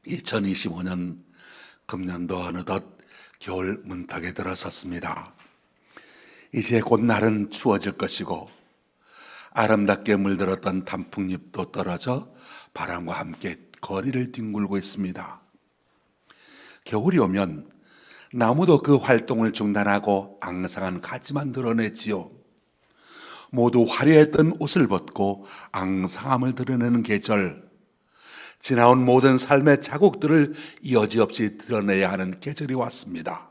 2025년 금년도 어느덧 겨울 문턱에 들어섰습니다. 이제 곧 날은 추워질 것이고 아름답게 물들었던 단풍잎도 떨어져 바람과 함께 거리를 뒹굴고 있습니다. 겨울이 오면 나무도 그 활동을 중단하고 앙상한 가지만 드러내지요. 모두 화려했던 옷을 벗고 앙상함을 드러내는 계절, 지나온 모든 삶의 자국들을 여지없이 드러내야 하는 계절이 왔습니다.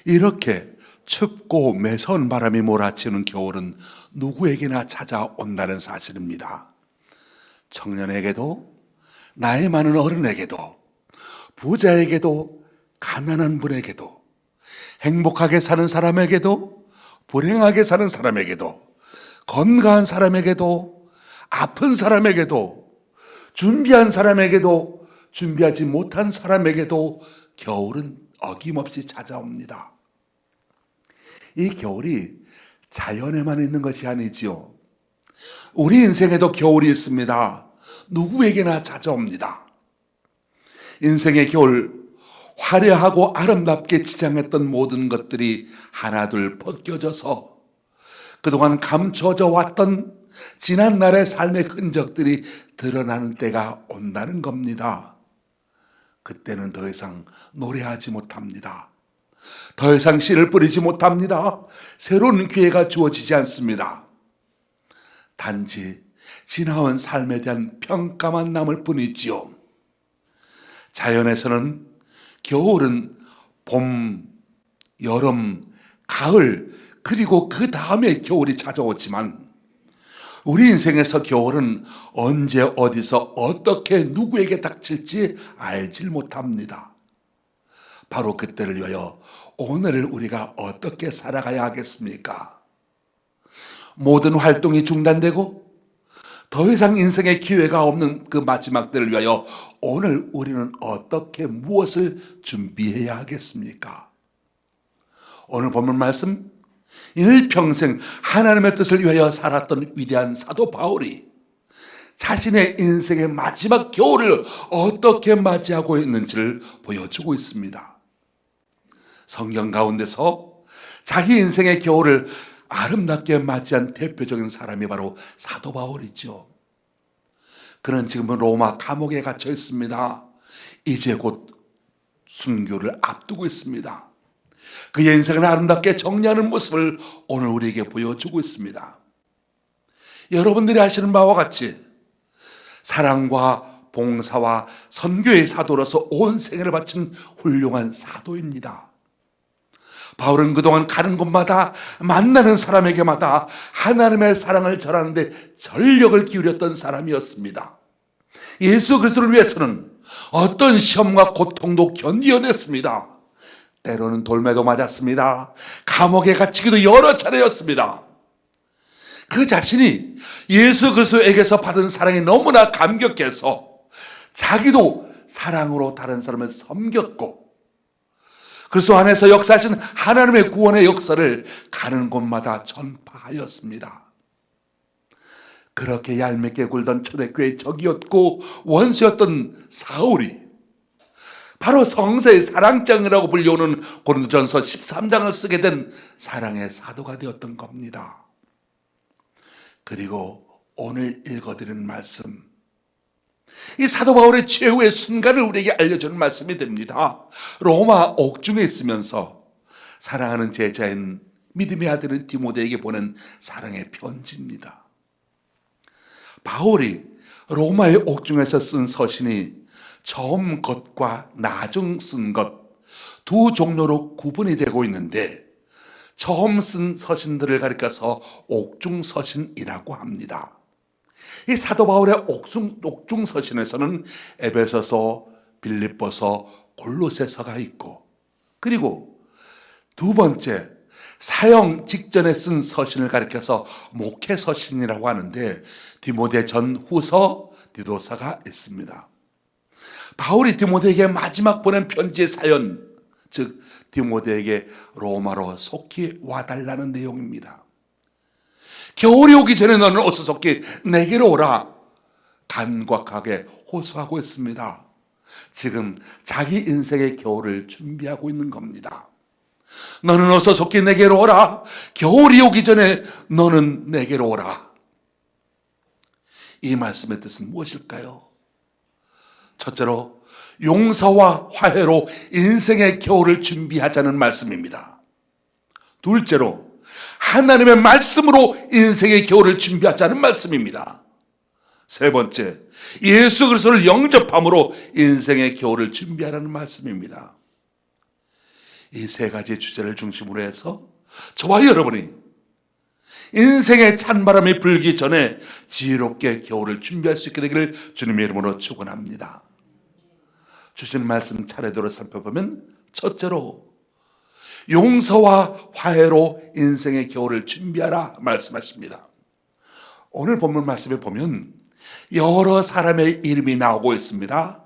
이렇게 춥고 매서운 바람이 몰아치는 겨울은 누구에게나 찾아온다는 사실입니다. 청년에게도, 나이 많은 어른에게도, 부자에게도, 가난한 분에게도, 행복하게 사는 사람에게도, 불행하게 사는 사람에게도, 건강한 사람에게도, 아픈 사람에게도, 준비한 사람에게도, 준비하지 못한 사람에게도 겨울은 어김없이 찾아옵니다. 이 겨울이 자연에만 있는 것이 아니지요. 우리 인생에도 겨울이 있습니다. 누구에게나 찾아옵니다. 인생의 겨울, 화려하고 아름답게 지장했던 모든 것들이 하나둘 벗겨져서 그동안 감춰져 왔던 지난날의 삶의 흔적들이 드러나는 때가 온다는 겁니다. 그때는 더 이상 노래하지 못합니다. 더 이상 씨를 뿌리지 못합니다. 새로운 기회가 주어지지 않습니다. 단지 지나온 삶에 대한 평가만 남을 뿐이지요. 자연에서는 겨울은 봄, 여름, 가을, 그리고 그 다음에 겨울이 찾아오지만 우리 인생에서 겨울은 언제 어디서 어떻게 누구에게 닥칠지 알질 못합니다. 바로 그때를 위하여 오늘을 우리가 어떻게 살아가야 하겠습니까? 모든 활동이 중단되고 더 이상 인생의 기회가 없는 그 마지막 때를 위하여 오늘 우리는 어떻게 무엇을 준비해야 하겠습니까? 오늘 본문 말씀, 일평생 하나님의 뜻을 위하여 살았던 위대한 사도 바울이 자신의 인생의 마지막 겨울을 어떻게 맞이하고 있는지를 보여주고 있습니다. 성경 가운데서 자기 인생의 겨울을 아름답게 맞이한 대표적인 사람이 바로 사도 바울이죠. 그는 지금은 로마 감옥에 갇혀 있습니다. 이제 곧 순교를 앞두고 있습니다. 그의 인생을 아름답게 정리하는 모습을 오늘 우리에게 보여주고 있습니다. 여러분들이 아시는 바와 같이 사랑과 봉사와 선교의 사도로서 온 생애를 바친 훌륭한 사도입니다. 바울은 그동안 가는 곳마다 만나는 사람에게마다 하나님의 사랑을 전하는데 전력을 기울였던 사람이었습니다. 예수 그리스도를 위해서는 어떤 시험과 고통도 견디어냈습니다. 때로는 돌매도 맞았습니다. 감옥에 갇히기도 여러 차례였습니다. 그 자신이 예수 그리스도에게서 받은 사랑이 너무나 감격해서 자기도 사랑으로 다른 사람을 섬겼고 그리스도 안에서 역사하신 하나님의 구원의 역사를 가는 곳마다 전파하였습니다. 그렇게 얄밉게 굴던 초대교회의 적이었고 원수였던 사울이 바로 성서의 사랑장이라고 불리우는 고린도전서 13장을 쓰게 된 사랑의 사도가 되었던 겁니다. 그리고 오늘 읽어드리는 말씀, 이 사도 바울의 최후의 순간을 우리에게 알려주는 말씀이 됩니다. 로마 옥중에 있으면서 사랑하는 제자인 믿음의 아들인 디모데에게 보낸 사랑의 편지입니다. 바울이 로마의 옥중에서 쓴 서신이 처음 것과 나중 쓴 것 두 종류로 구분이 되고 있는데 처음 쓴 서신들을 가리켜서 옥중 서신이라고 합니다. 이 사도 바울의 옥중 서신에서는 에베소서, 빌립보서, 골로새서가 있고 그리고 두 번째 사형 직전에 쓴 서신을 가리켜서 목회 서신이라고 하는데 디모데 전후서, 디도서가 있습니다. 바울이 디모데에게 마지막 보낸 편지의 사연, 즉 디모데에게 로마로 속히 와달라는 내용입니다. 겨울이 오기 전에 너는 어서 속히 내게로 오라 간곡하게 호소하고 있습니다. 지금 자기 인생의 겨울을 준비하고 있는 겁니다. 너는 어서 속히 내게로 오라. 겨울이 오기 전에 너는 내게로 오라. 이 말씀의 뜻은 무엇일까요? 첫째로 용서와 화해로 인생의 겨울을 준비하자는 말씀입니다. 둘째로 하나님의 말씀으로 인생의 겨울을 준비하자는 말씀입니다. 세 번째, 예수 그리스도를 영접함으로 인생의 겨울을 준비하라는 말씀입니다. 이 세 가지 주제를 중심으로 해서 저와 여러분이 인생의 찬바람이 불기 전에 지혜롭게 겨울을 준비할 수 있게 되기를 주님의 이름으로 축원합니다. 주신 말씀 차례대로 살펴보면 첫째로 용서와 화해로 인생의 겨울을 준비하라 말씀하십니다. 오늘 본문 말씀에 보면 여러 사람의 이름이 나오고 있습니다.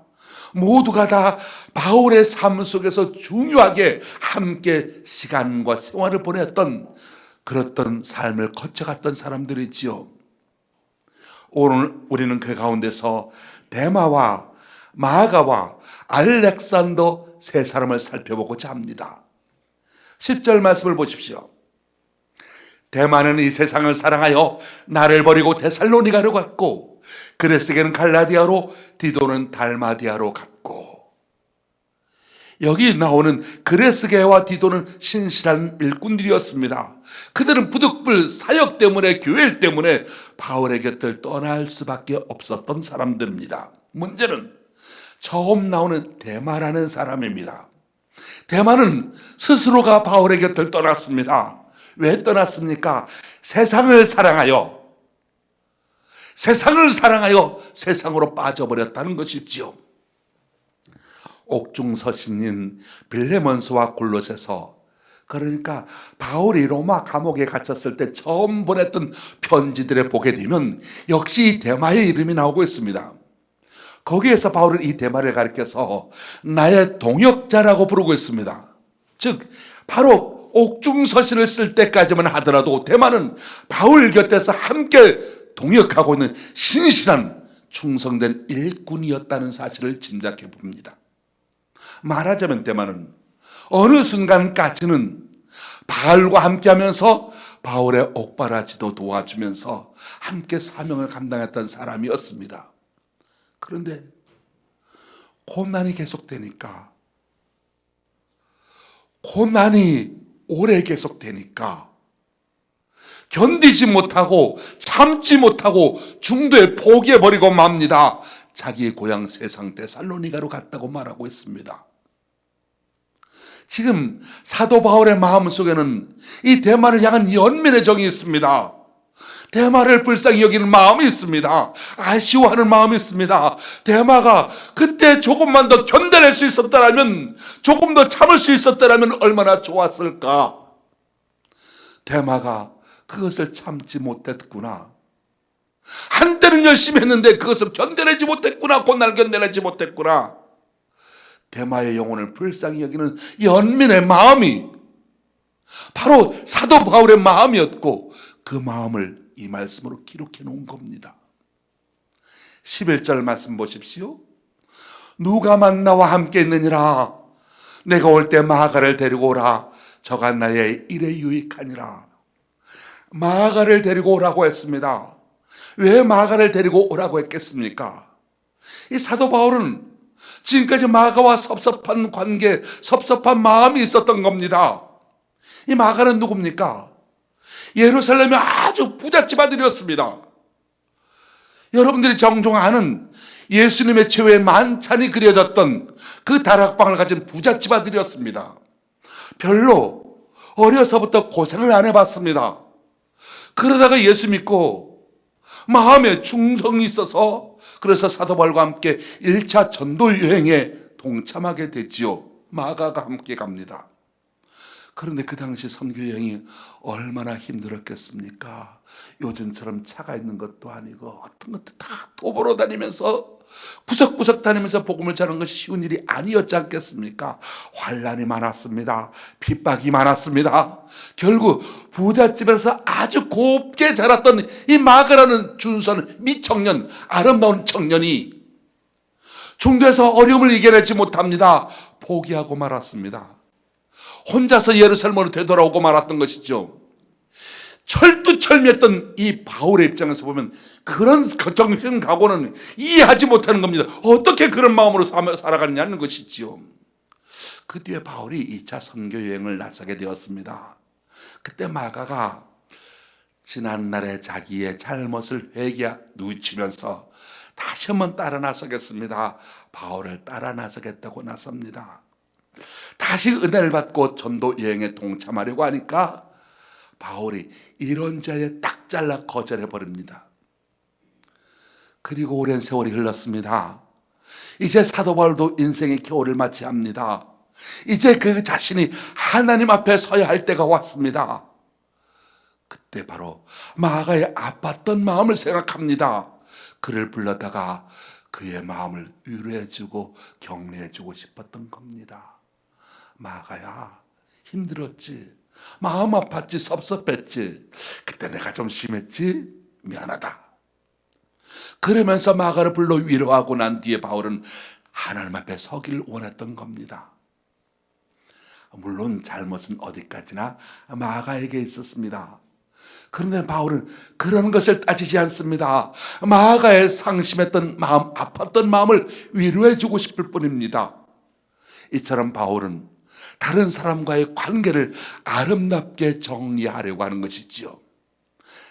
모두가 다 바울의 삶 속에서 중요하게 함께 시간과 생활을 보냈던 그랬던 삶을 거쳐갔던 사람들이지요. 오늘 우리는 그 가운데서 데마와 마가와 알렉산더 세 사람을 살펴보고자 합니다. 10절 말씀을 보십시오. 데마는 이 세상을 사랑하여 나를 버리고 데살로니가로 갔고, 그레스게는 갈라디아로, 디도는 달마디아로 갔고. 여기 나오는 그레스게와 디도는 신실한 일꾼들이었습니다. 그들은 부득불 사역 때문에, 교회 때문에 바울의 곁을 떠날 수밖에 없었던 사람들입니다. 문제는 처음 나오는 데마라는 사람입니다. 데마는 스스로가 바울의 곁을 떠났습니다. 왜 떠났습니까? 세상을 사랑하여 세상으로 빠져버렸다는 것이지요. 옥중서신인 빌레몬서와 골로새서, 그러니까 바울이 로마 감옥에 갇혔을 때 처음 보냈던 편지들에 보게 되면 역시 데마의 이름이 나오고 있습니다. 거기에서 바울은 이 데마를 가리켜서 나의 동역자라고 부르고 있습니다. 즉 바로 옥중서신을 쓸 때까지만 하더라도 데마는 바울 곁에서 함께 동역하고 있는 신실한 충성된 일꾼이었다는 사실을 짐작해 봅니다. 말하자면 데마는 어느 순간까지는 바울과 함께하면서 바울의 옥바라지도 도와주면서 함께 사명을 감당했던 사람이었습니다. 그런데 고난이 계속되니까, 고난이 오래 계속되니까 견디지 못하고 참지 못하고 중도에 포기해버리고 맙니다. 자기의 고향 세상 데살로니가로 갔다고 말하고 있습니다. 지금 사도 바울의 마음속에는 이 데마를 향한 연민의 정이 있습니다. 데마를 불쌍히 여기는 마음이 있습니다. 아쉬워하는 마음이 있습니다. 데마가 그때 조금만 더 견뎌낼 수 있었다면, 조금 더 참을 수 있었다면 얼마나 좋았을까. 데마가 그것을 참지 못했구나. 한때는 열심히 했는데 그것을 견뎌내지 못했구나. 고난을 견뎌내지 못했구나. 데마의 영혼을 불쌍히 여기는 연민의 마음이 바로 사도 바울의 마음이었고, 그 마음을 이 말씀으로 기록해 놓은 겁니다. 11절 말씀 보십시오. 누가만 나와 함께 있느니라. 내가 올 때 마가를 데리고 오라. 저가 나의 일에 유익하니라. 마가를 데리고 오라고 했습니다. 왜 마가를 데리고 오라고 했겠습니까? 이 사도 바울은 지금까지 마가와 섭섭한 관계, 섭섭한 마음이 있었던 겁니다. 이 마가는 누굽니까? 예루살렘의 아주 부잣집 아들이었습니다. 여러분들이 종종 아는 예수님의 최후의 만찬이 그려졌던 그 다락방을 가진 부잣집 아들이었습니다. 별로 어려서부터 고생을 안 해봤습니다. 그러다가 예수 믿고 마음에 충성이 있어서, 그래서 사도 바울과 함께 1차 전도 여행에 동참하게 됐지요. 마가가 함께 갑니다. 그런데 그 당시 선교 여행이 얼마나 힘들었겠습니까? 요즘처럼 차가 있는 것도 아니고 어떤 것도 다 도보로 다니면서 구석구석 다니면서 복음을 전하는 것이 쉬운 일이 아니었지 않겠습니까? 환난이 많았습니다. 핍박이 많았습니다. 결국 부잣집에서 아주 곱게 자랐던 이 마가라는 준수한 미청년, 아름다운 청년이 중도에서 어려움을 이겨내지 못합니다. 포기하고 말았습니다. 혼자서 예루살렘으로 되돌아오고 말았던 것이죠. 철두철미했던 이 바울의 입장에서 보면 그런 정신각오는 이해하지 못하는 겁니다. 어떻게 그런 마음으로 살아가느냐는 것이지요. 그 뒤에 바울이 2차 선교 여행을 나서게 되었습니다. 그때 마가가 지난날의 자기의 잘못을 뉘우치면서 다시 한번 따라 나서겠습니다. 바울을 따라 나서겠다고 나섭니다. 다시 은혜를 받고 전도 여행에 동참하려고 하니까 바울이 이런저에 딱 잘라 거절해 버립니다. 그리고 오랜 세월이 흘렀습니다. 이제 사도 바울도 인생의 겨울을 맞이합니다. 이제 그 자신이 하나님 앞에 서야 할 때가 왔습니다. 그때 바로 마가의 아팠던 마음을 생각합니다. 그를 불러다가 그의 마음을 위로해주고 격려해주고 싶었던 겁니다. 마가야, 힘들었지, 마음 아팠지, 섭섭했지, 그때 내가 좀 심했지, 미안하다. 그러면서 마가를 불러 위로하고 난 뒤에 바울은 하나님 앞에 서기를 원했던 겁니다. 물론 잘못은 어디까지나 마가에게 있었습니다. 그런데 바울은 그런 것을 따지지 않습니다. 마가의 상심했던 마음, 아팠던 마음을 위로해주고 싶을 뿐입니다. 이처럼 바울은 다른 사람과의 관계를 아름답게 정리하려고 하는 것이지요.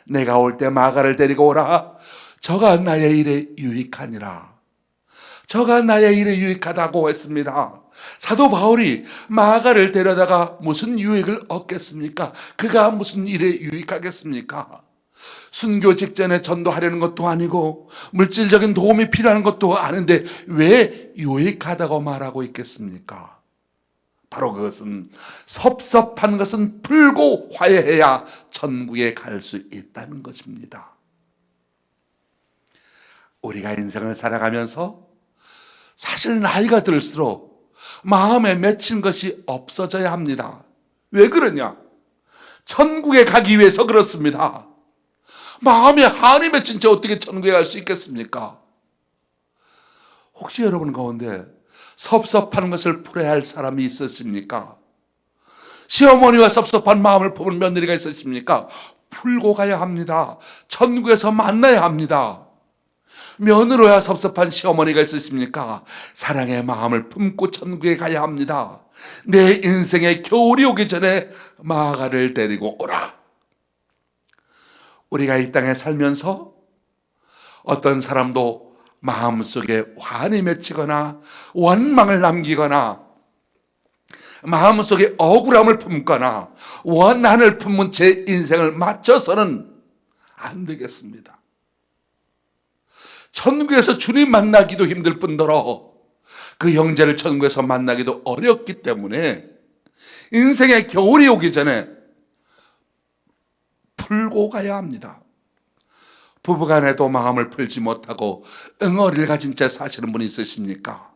내가 올 때 마가를 데리고 오라. 저가 나의 일에 유익하니라. 저가 나의 일에 유익하다고 했습니다. 사도 바울이 마가를 데려다가 무슨 유익을 얻겠습니까? 그가 무슨 일에 유익하겠습니까? 순교 직전에 전도하려는 것도 아니고 물질적인 도움이 필요한 것도 아닌데 왜 유익하다고 말하고 있겠습니까? 바로 그것은 섭섭한 것은 풀고 화해해야 천국에 갈 수 있다는 것입니다. 우리가 인생을 살아가면서 사실 나이가 들수록 마음에 맺힌 것이 없어져야 합니다. 왜 그러냐? 천국에 가기 위해서 그렇습니다. 마음에 한이 맺힌 채 어떻게 천국에 갈 수 있겠습니까? 혹시 여러분 가운데 섭섭한 것을 풀어야 할 사람이 있으십니까? 시어머니와 섭섭한 마음을 품은 며느리가 있으십니까? 풀고 가야 합니다. 천국에서 만나야 합니다. 며느리와 섭섭한 시어머니가 있으십니까? 사랑의 마음을 품고 천국에 가야 합니다. 내 인생의 겨울이 오기 전에 마가를 데리고 오라. 우리가 이 땅에 살면서 어떤 사람도 마음속에 환이 맺히거나 원망을 남기거나 마음속에 억울함을 품거나 원한을 품은 제 인생을 맞춰서는 안 되겠습니다. 천국에서 주님 만나기도 힘들 뿐더러 그 형제를 천국에서 만나기도 어렵기 때문에 인생의 겨울이 오기 전에 풀고 가야 합니다. 부부간에도 마음을 풀지 못하고 응어리를 가진 채 사시는 분이 있으십니까?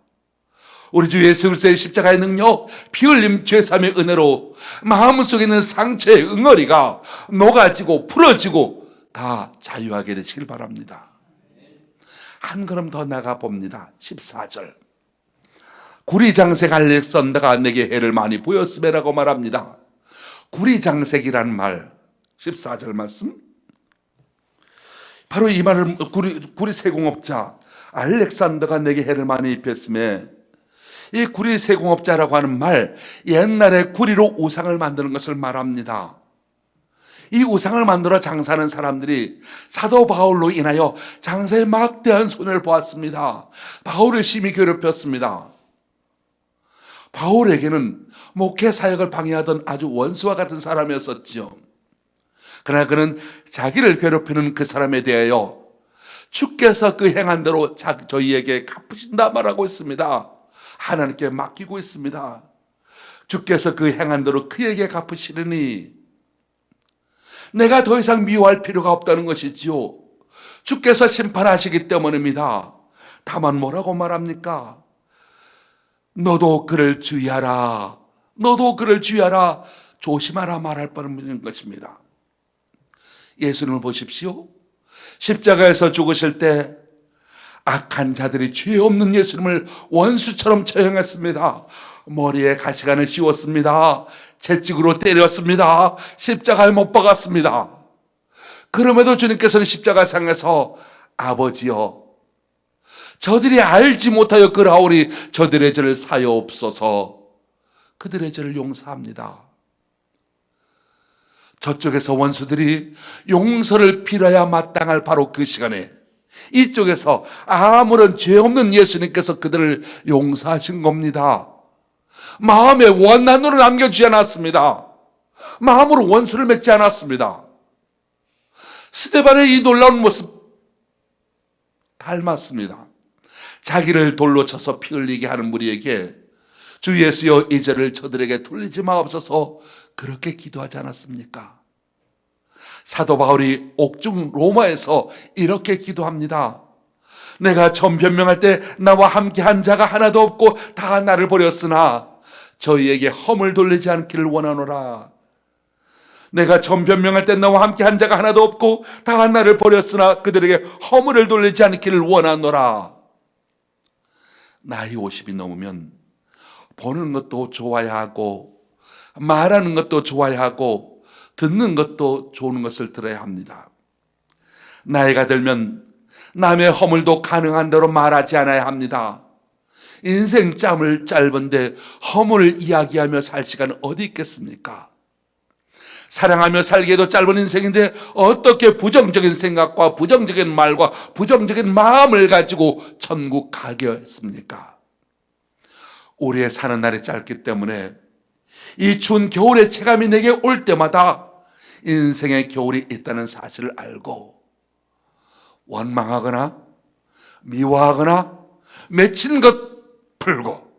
우리 주 예수 그리스도의 십자가의 능력, 피 흘림 죄사함의 은혜로 마음속에 있는 상처의 응어리가 녹아지고 풀어지고 다 자유하게 되시길 바랍니다. 한 걸음 더 나가 봅니다. 14절. 구리장색 알렉산더가 내게 해를 많이 보였음에라고 말합니다. 구리장색이란 말, 14절 말씀. 바로 이 말을 구리 세공업자 알렉산더가 내게 해를 많이 입혔음에, 이 구리 세공업자라고 하는 말, 옛날에 구리로 우상을 만드는 것을 말합니다. 이 우상을 만들어 장사하는 사람들이 사도 바울로 인하여 장사에 막대한 손해를 보았습니다. 바울을 심히 괴롭혔습니다. 바울에게는 목회 사역을 방해하던 아주 원수와 같은 사람이었었지요. 그러나 그는 자기를 괴롭히는 그 사람에 대하여 주께서 그 행한 대로 저희에게 갚으신다 말하고 있습니다. 하나님께 맡기고 있습니다. 주께서 그 행한 대로 그에게 갚으시리니 내가 더 이상 미워할 필요가 없다는 것이지요. 주께서 심판하시기 때문입니다. 다만 뭐라고 말합니까? 너도 그를 주의하라. 너도 그를 주의하라. 조심하라 말할 뻔한 것입니다. 예수님을 보십시오. 십자가에서 죽으실 때 악한 자들이 죄 없는 예수님을 원수처럼 처형했습니다. 머리에 가시관을 씌웠습니다. 채찍으로 때렸습니다. 십자가에 못 박았습니다. 그럼에도 주님께서는 십자가상에서 아버지여, 저들이 알지 못하여 그라오니 저들의 죄를 사여옵소서, 그들의 죄를 용서합니다. 저쪽에서 원수들이 용서를 빌어야 마땅할 바로 그 시간에 이쪽에서 아무런 죄 없는 예수님께서 그들을 용서하신 겁니다. 마음에 원한으로 남겨주지 않았습니다. 마음으로 원수를 맺지 않았습니다. 스데반의 이 놀라운 모습 닮았습니다. 자기를 돌로 쳐서 피 흘리게 하는 무리에게 주 예수여 이 죄를 저들에게 돌리지 마옵소서, 그렇게 기도하지 않았습니까? 사도 바울이 옥중 로마에서 이렇게 기도합니다. 내가 전 변명할 때 나와 함께 한 자가 하나도 없고 다 나를 버렸으나 저희에게 허물 돌리지 않기를 원하노라. 내가 전 변명할 때 나와 함께 한 자가 하나도 없고 다 나를 버렸으나 그들에게 허물을 돌리지 않기를 원하노라. 나이 50이 넘으면 보는 것도 좋아야 하고 말하는 것도 좋아야 하고 듣는 것도 좋은 것을 들어야 합니다. 나이가 들면 남의 허물도 가능한 대로 말하지 않아야 합니다. 인생 짬을 짧은데 허물을 이야기하며 살 시간 어디 있겠습니까? 사랑하며 살기에도 짧은 인생인데 어떻게 부정적인 생각과 부정적인 말과 부정적인 마음을 가지고 천국 가겠습니까? 우리의 사는 날이 짧기 때문에 이 추운 겨울의 체감이 내게 올 때마다 인생의 겨울이 있다는 사실을 알고 원망하거나 미워하거나 맺힌 것 풀고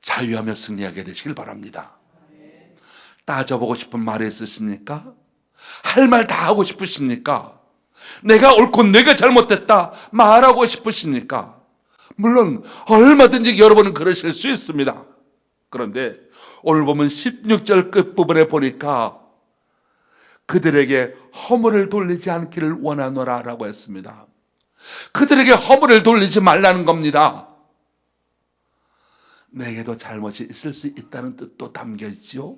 자유하며 승리하게 되시길 바랍니다. 따져보고 싶은 말이 있으십니까? 할 말 다 하고 싶으십니까? 내가 옳고 내가 잘못됐다 말하고 싶으십니까? 물론 얼마든지 여러분은 그러실 수 있습니다. 그런데 오늘 보면 16절 끝부분에 보니까 그들에게 허물을 돌리지 않기를 원하노라 라고 했습니다. 그들에게 허물을 돌리지 말라는 겁니다. 내게도 잘못이 있을 수 있다는 뜻도 담겨 있죠.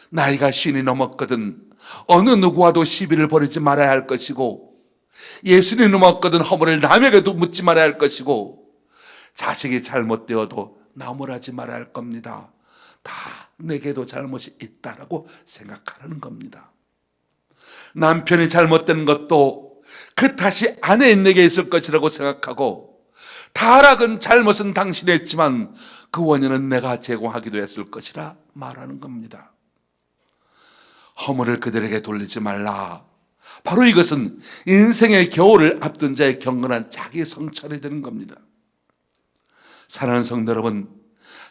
나이가 50이 넘었거든 어느 누구와도 시비를 벌이지 말아야 할 것이고, 예수님이 넘었거든 허물을 남에게도 묻지 말아야 할 것이고, 자식이 잘못되어도 나무라지 말아야 할 겁니다. 다 내게도 잘못이 있다라고 생각하라는 겁니다. 남편이 잘못된 것도 그 탓이 아내에게 있을 것이라고 생각하고, 타락은 잘못은 당신이 했지만 그 원인은 내가 제공하기도 했을 것이라 말하는 겁니다. 허물을 그들에게 돌리지 말라. 바로 이것은 인생의 겨울을 앞둔 자의 경건한 자기 성찰이 되는 겁니다. 사랑하는 성도 여러분,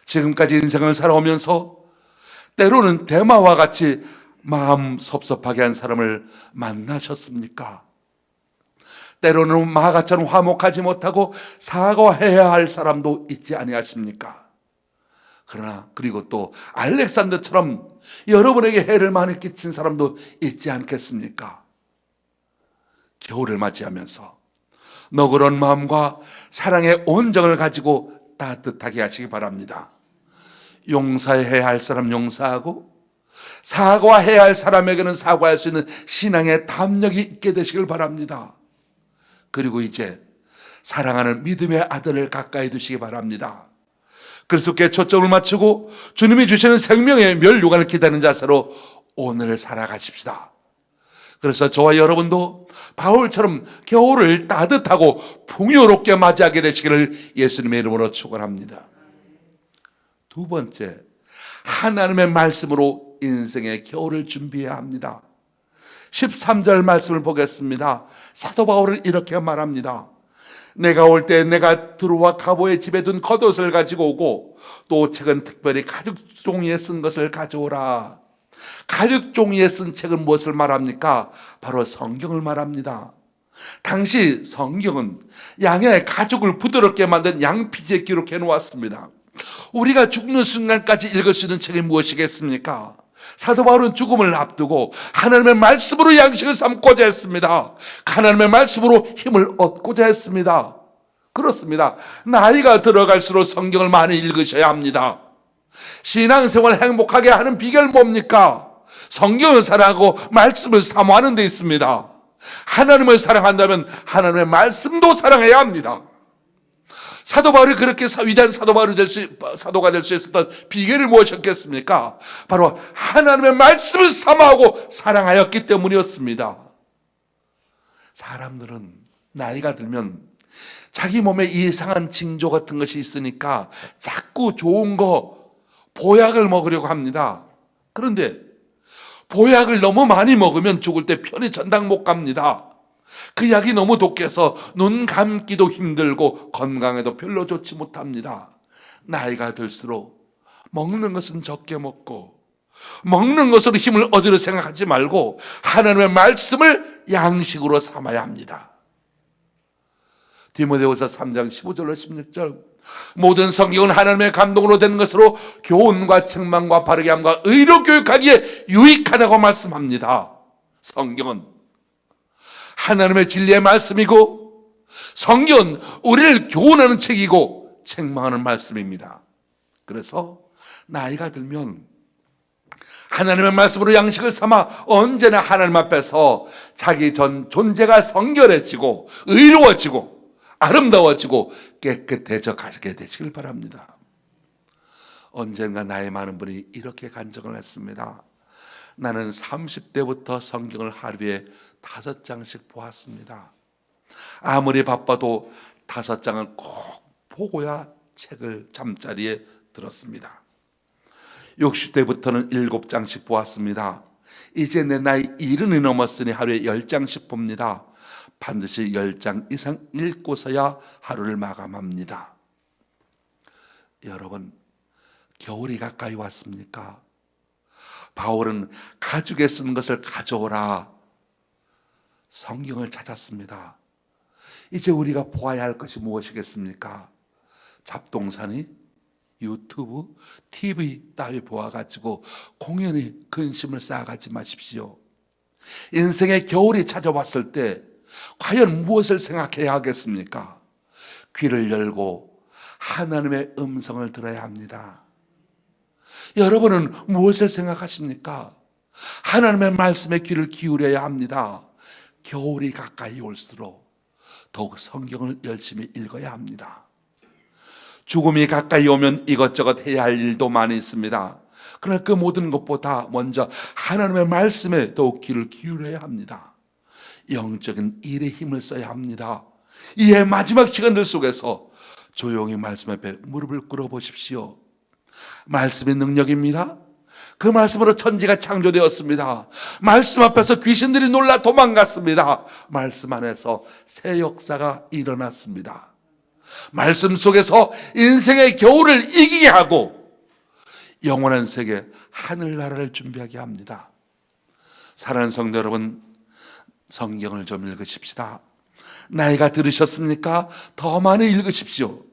지금까지 인생을 살아오면서 때로는 대마와 같이 마음 섭섭하게 한 사람을 만나셨습니까? 때로는 마가처럼 화목하지 못하고 사과해야 할 사람도 있지 아니하십니까? 그러나 그리고 또 알렉산더처럼 여러분에게 해를 많이 끼친 사람도 있지 않겠습니까? 겨울을 맞이하면서 너그러운 마음과 사랑의 온정을 가지고 따뜻하게 하시기 바랍니다. 용서해야 할 사람 용서하고 사과해야 할 사람에게는 사과할 수 있는 신앙의 담력이 있게 되시길 바랍니다. 그리고 이제 사랑하는 믿음의 아들을 가까이 두시기 바랍니다. 그리스도께 초점을 맞추고 주님이 주시는 생명의 멸류관을 기다리는 자세로 오늘을 살아가십시다. 그래서 저와 여러분도 바울처럼 겨울을 따뜻하고 풍요롭게 맞이하게 되시기를 예수님의 이름으로 축원합니다. 두 번째, 하나님의 말씀으로 인생의 겨울을 준비해야 합니다. 13절 말씀을 보겠습니다. 사도 바울은 이렇게 말합니다. 내가 올 때 내가 두루와 가보의 집에 둔 겉옷을 가지고 오고 또 책은 특별히 가죽 종이에 쓴 것을 가져오라. 가죽 종이에 쓴 책은 무엇을 말합니까? 바로 성경을 말합니다. 당시 성경은 양의 가죽을 부드럽게 만든 양피지에 기록해 놓았습니다. 우리가 죽는 순간까지 읽을 수 있는 책이 무엇이겠습니까? 사도 바울은 죽음을 앞두고 하나님의 말씀으로 양식을 삼고자 했습니다. 하나님의 말씀으로 힘을 얻고자 했습니다. 그렇습니다. 나이가 들어갈수록 성경을 많이 읽으셔야 합니다. 신앙생활을 행복하게 하는 비결 뭡니까? 성경을 사랑하고 말씀을 사모하는 데 있습니다. 하나님을 사랑한다면 하나님의 말씀도 사랑해야 합니다. 사도 바울이 그렇게 위대한 사도가 될 수 있었던 비결이 무엇이었겠습니까? 바로 하나님의 말씀을 사모하고 사랑하였기 때문이었습니다. 사람들은 나이가 들면 자기 몸에 이상한 징조 같은 것이 있으니까 자꾸 좋은 거 보약을 먹으려고 합니다. 그런데 보약을 너무 많이 먹으면 죽을 때 편히 전당 못 갑니다. 그 약이 너무 독해서 눈 감기도 힘들고 건강에도 별로 좋지 못합니다. 나이가 들수록 먹는 것은 적게 먹고 먹는 것으로 힘을 얻으려 생각하지 말고 하나님의 말씀을 양식으로 삼아야 합니다. 디모데후서 3장 15절로 16절 모든 성경은 하나님의 감동으로 된 것으로 교훈과 책망과 바르게 함과 의로 교육하기에 유익하다고 말씀합니다. 성경은 하나님의 진리의 말씀이고 성경은 우리를 교훈하는 책이고 책망하는 말씀입니다. 그래서 나이가 들면 하나님의 말씀으로 양식을 삼아 언제나 하나님 앞에서 자기 전 존재가 성결해지고 의로워지고 아름다워지고 깨끗해져 가게 되시길 바랍니다. 언젠가 나이 많은 분이 이렇게 간증을 했습니다. 나는 30대부터 성경을 하루에 5장씩 보았습니다. 아무리 바빠도 5장은 꼭 보고야 책을 잠자리에 들었습니다. 60대부터는 7장씩 보았습니다. 이제 내 나이 70이 넘었으니 하루에 10장씩 봅니다. 반드시 10장 이상 읽고서야 하루를 마감합니다. 여러분, 겨울이 가까이 왔습니까? 바울은 가죽에 쓴 것을 가져오라 성경을 찾았습니다. 이제 우리가 보아야 할 것이 무엇이겠습니까? 잡동사니, 유튜브, TV 따위 보아가지고 공연히 근심을 쌓아가지 마십시오. 인생의 겨울이 찾아왔을 때 과연 무엇을 생각해야 하겠습니까? 귀를 열고 하나님의 음성을 들어야 합니다. 여러분은 무엇을 생각하십니까? 하나님의 말씀에 귀를 기울여야 합니다. 겨울이 가까이 올수록 더욱 성경을 열심히 읽어야 합니다. 죽음이 가까이 오면 이것저것 해야 할 일도 많이 있습니다. 그러나 그 모든 것보다 먼저 하나님의 말씀에 더욱 귀를 기울여야 합니다. 영적인 일에 힘을 써야 합니다. 이해 마지막 시간들 속에서 조용히 말씀 앞에 무릎을 꿇어 보십시오. 말씀의 능력입니다. 그 말씀으로 천지가 창조되었습니다. 말씀 앞에서 귀신들이 놀라 도망갔습니다. 말씀 안에서 새 역사가 일어났습니다. 말씀 속에서 인생의 겨울을 이기게 하고 영원한 세계 하늘나라를 준비하게 합니다. 사랑하는 성도 여러분, 성경을 좀 읽으십시다. 나이가 들으셨습니까? 더 많이 읽으십시오.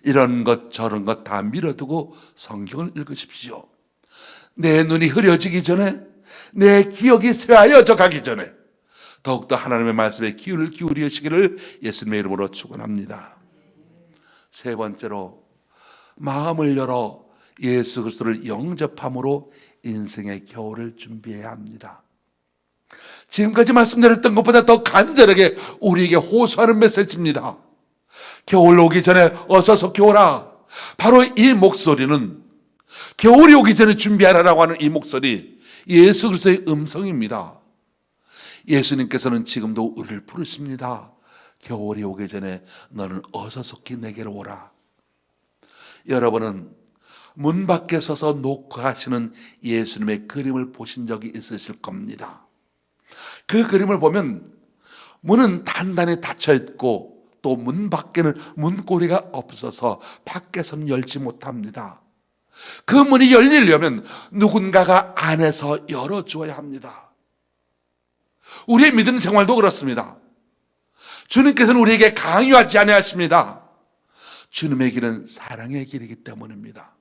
이런 것 저런 것 다 밀어두고 성경을 읽으십시오. 내 눈이 흐려지기 전에, 내 기억이 쇠하여져 가기 전에 더욱더 하나님의 말씀에 귀를 기울이시기를 예수님의 이름으로 축원합니다. 세 번째로, 마음을 열어 예수 그리스도를 영접함으로 인생의 겨울을 준비해야 합니다. 지금까지 말씀드렸던 것보다 더 간절하게 우리에게 호소하는 메시지입니다. 겨울 오기 전에 어서 속히 오라. 바로 이 목소리는 겨울이 오기 전에 준비하라고 하는 이 목소리, 예수 그리스도의 음성입니다. 예수님께서는 지금도 우리를 부르십니다. 겨울이 오기 전에 너는 어서 속히 내게로 오라. 여러분은 문 밖에 서서 녹화하시는 예수님의 그림을 보신 적이 있으실 겁니다. 그 그림을 보면 문은 단단히 닫혀 있고 또 문 밖에는 문고리가 없어서 밖에서는 열지 못합니다. 그 문이 열리려면 누군가가 안에서 열어주어야 합니다. 우리의 믿음 생활도 그렇습니다. 주님께서는 우리에게 강요하지 아니하십니다. 주님의 길은 사랑의 길이기 때문입니다.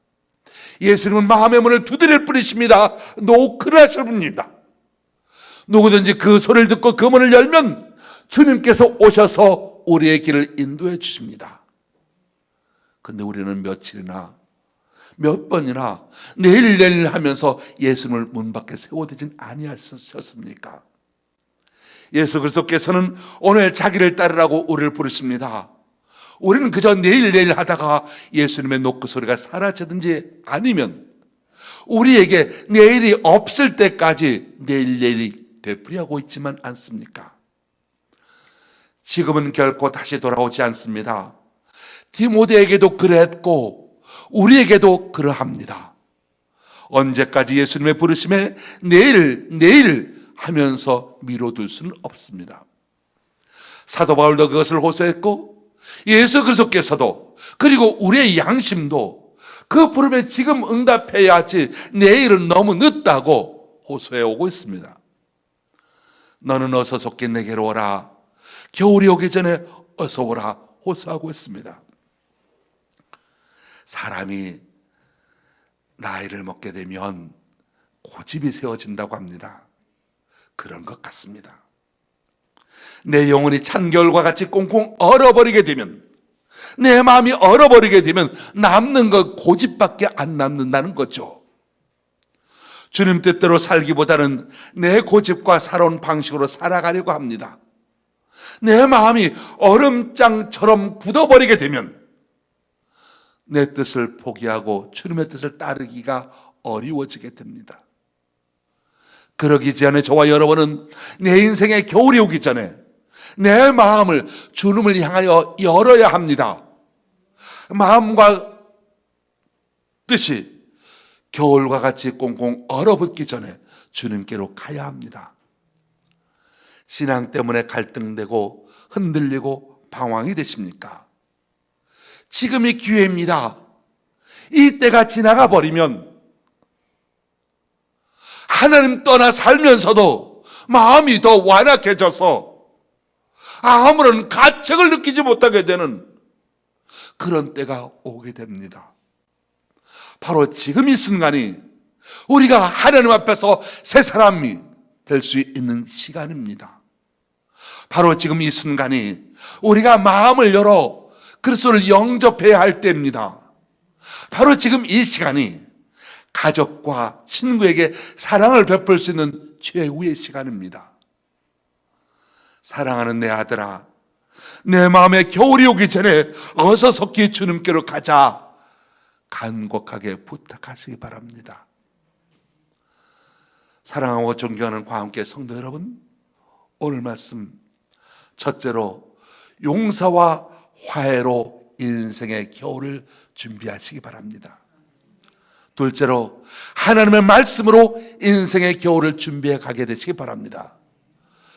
예수님은 마음의 문을 두드릴 뿐이십니다. 노크를 하실 분입니다. 누구든지 그 소리를 듣고 그 문을 열면 주님께서 오셔서 우리의 길을 인도해 주십니다. 근데 우리는 며칠이나 몇 번이나 내일 하면서 예수님을 문 밖에 세워두진 아니하셨습니까? 예수 그리스도께서는 오늘 자기를 따르라고 우리를 부르십니다. 우리는 그저 내일 하다가 예수님의 노크 소리가 사라지든지 아니면 우리에게 내일이 없을 때까지 내일이 되풀이하고 있지만 않습니까? 지금은 결코 다시 돌아오지 않습니다. 디모데에게도 그랬고 우리에게도 그러합니다. 언제까지 예수님의 부르심에 내일 하면서 미뤄둘 수는 없습니다. 사도 바울도 그것을 호소했고 예수 그리스도께서도 그리고 우리의 양심도 그 부름에 지금 응답해야지 내일은 너무 늦다고 호소해 오고 있습니다. 너는 어서 속히 내게로 오라. 겨울이 오기 전에 어서 오라 호소하고 있습니다. 사람이 나이를 먹게 되면 고집이 세워진다고 합니다. 그런 것 같습니다. 내 영혼이 찬겨울과 같이 꽁꽁 얼어버리게 되면, 내 마음이 얼어버리게 되면 남는 것 고집밖에 안 남는다는 거죠. 주님 뜻대로 살기보다는 내 고집과 살아온 방식으로 살아가려고 합니다. 내 마음이 얼음장처럼 굳어버리게 되면 내 뜻을 포기하고 주님의 뜻을 따르기가 어려워지게 됩니다. 그러기 전에 저와 여러분은 내 인생의 겨울이 오기 전에 내 마음을 주님을 향하여 열어야 합니다. 마음과 뜻이 겨울과 같이 꽁꽁 얼어붙기 전에 주님께로 가야 합니다. 신앙 때문에 갈등되고 흔들리고 방황이 되십니까? 지금이 기회입니다. 이 때가 지나가 버리면 하나님 떠나 살면서도 마음이 더 완악해져서 아무런 가책을 느끼지 못하게 되는 그런 때가 오게 됩니다. 바로 지금 이 순간이 우리가 하나님 앞에서 새 사람이 될 수 있는 시간입니다. 바로 지금 이 순간이 우리가 마음을 열어 그리스도를 영접해야 할 때입니다. 바로 지금 이 시간이 가족과 친구에게 사랑을 베풀 수 있는 최후의 시간입니다. 사랑하는 내 아들아, 내 마음에 겨울이 오기 전에 어서 속히 주님께로 가자 간곡하게 부탁하시기 바랍니다. 사랑하고 존경하는 과함께 성도 여러분, 오늘 말씀 첫째로 용서와 화해로 인생의 겨울을 준비하시기 바랍니다. 둘째로 하나님의 말씀으로 인생의 겨울을 준비해 가게 되시기 바랍니다.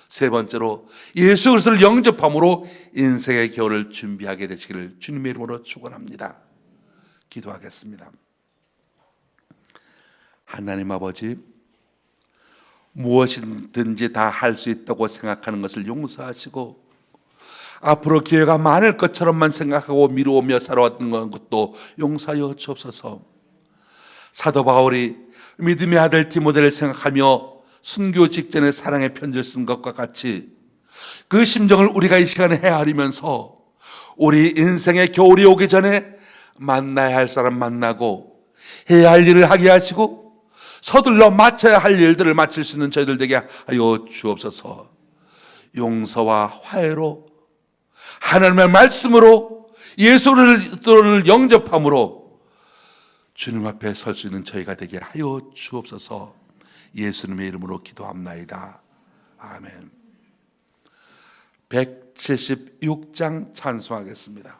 세 번째로 예수 그리스도를 영접함으로 인생의 겨울을 준비하게 되시기를 주님의 이름으로 축원합니다. 기도하겠습니다. 하나님 아버지, 무엇이든지 다 할 수 있다고 생각하는 것을 용서하시고 앞으로 기회가 많을 것처럼만 생각하고 미루며 살아왔던 것도 용서하여 주옵소서. 사도 바울이 믿음의 아들 디모데를 생각하며 순교 직전에 사랑의 편지를 쓴 것과 같이 그 심정을 우리가 이 시간에 헤아리면서 우리 인생의 겨울이 오기 전에 만나야 할 사람 만나고 해야 할 일을 하게 하시고 서둘러 마쳐야 할 일들을 마칠 수 있는 저희들 되게 하여 주옵소서. 용서와 화해로 하나님의 말씀으로 예수를 영접함으로 주님 앞에 설 수 있는 저희가 되게 하여 주옵소서. 예수님의 이름으로 기도합나이다. 아멘. 176장 찬송하겠습니다.